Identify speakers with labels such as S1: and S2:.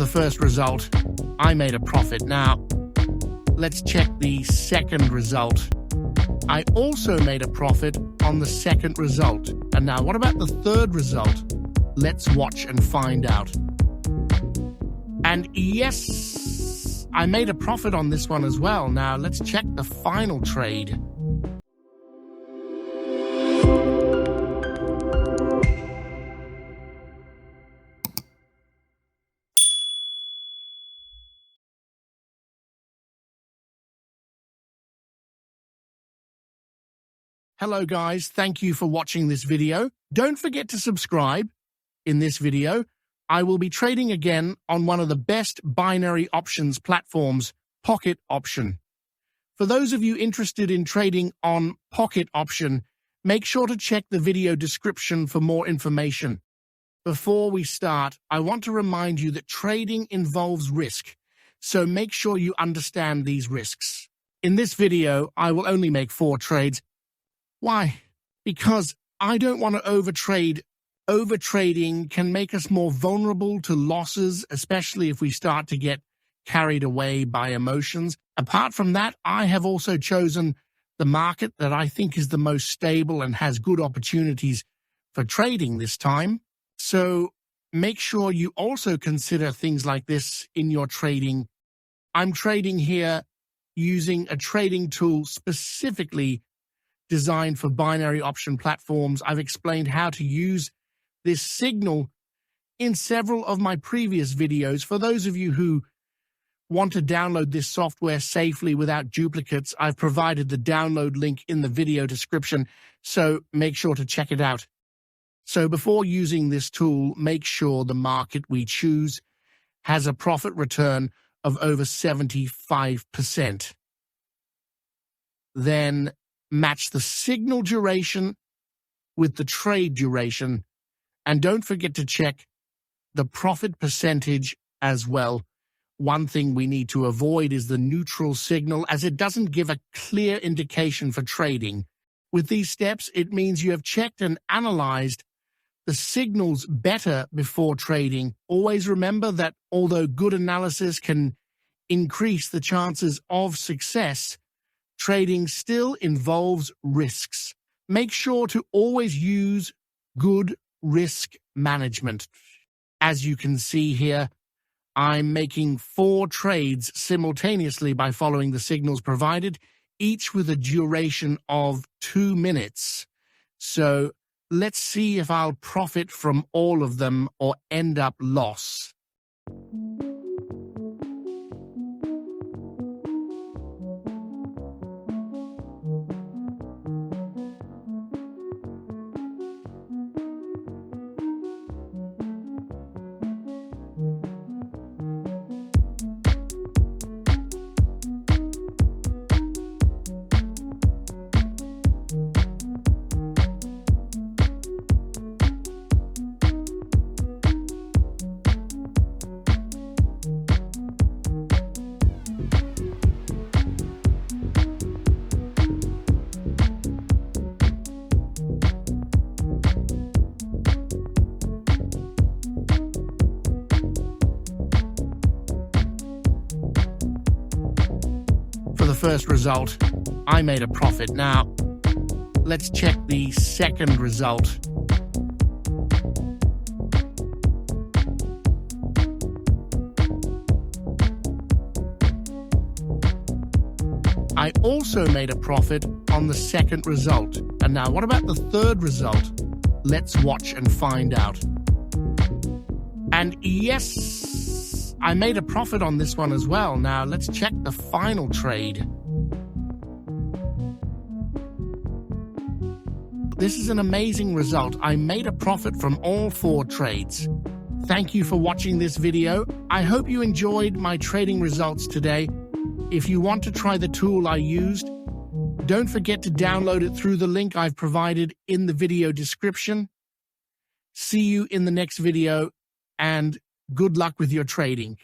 S1: the first result, I made a profit. Now, let's check the second result. I also made a profit on the second result. And now, what about the third result? Let's watch and find out. And yes, I made a profit on this one as well. Now, let's check the final trade. Hello guys, thank you for watching this video. Don't forget to subscribe. In this video, I will be trading again on one of the best binary options platforms, Pocket Option. For those of you interested in trading on Pocket Option, make sure to check the video description for more information. Before we start, I want to remind you that trading involves risk, so make sure you understand these risks. In this video, I will only make 4 trades. Why? Because I don't want to overtrade. Overtrading can make us more vulnerable to losses, especially if we start to get carried away by emotions. Apart from that, I have also chosen the market that I think is the most stable and has good opportunities for trading this time. So make sure you also consider things like this in your trading. I'm trading here using a trading tool specifically designed for binary option platforms. I've explained how to use this signal in several of my previous videos. For those of you who want to download this software safely without duplicates, I've provided the download link in the video description, so make sure to check it out. So before using this tool, make sure the market we choose has a profit return of over 75%. Then match the signal duration with the trade duration, and don't forget to check the profit percentage as well. One thing we need to avoid is the neutral signal, as it doesn't give a clear indication for trading. With these steps, it means you have checked and analyzed the signals better before trading. Always remember that although good analysis can increase the chances of success, trading still involves risks. Make sure to always use good risk management. As you can see here, I'm making 4 trades simultaneously by following the signals provided, each with a duration of 2 minutes. So let's see if I'll profit from all of them or end up loss. For the first result, I made a profit. Now, let's check the second result. I also made a profit on the second result. And now, what about the third result? Let's watch and find out. And yes, I made a profit on this one as well. Now, let's check the final trade. This is an amazing result. I made a profit from all 4 trades. Thank you for watching this video. I hope you enjoyed my trading results today. If you want to try the tool I used, don't forget to download it through the link I've provided in the video description. See you in the next video, and good luck with your trading.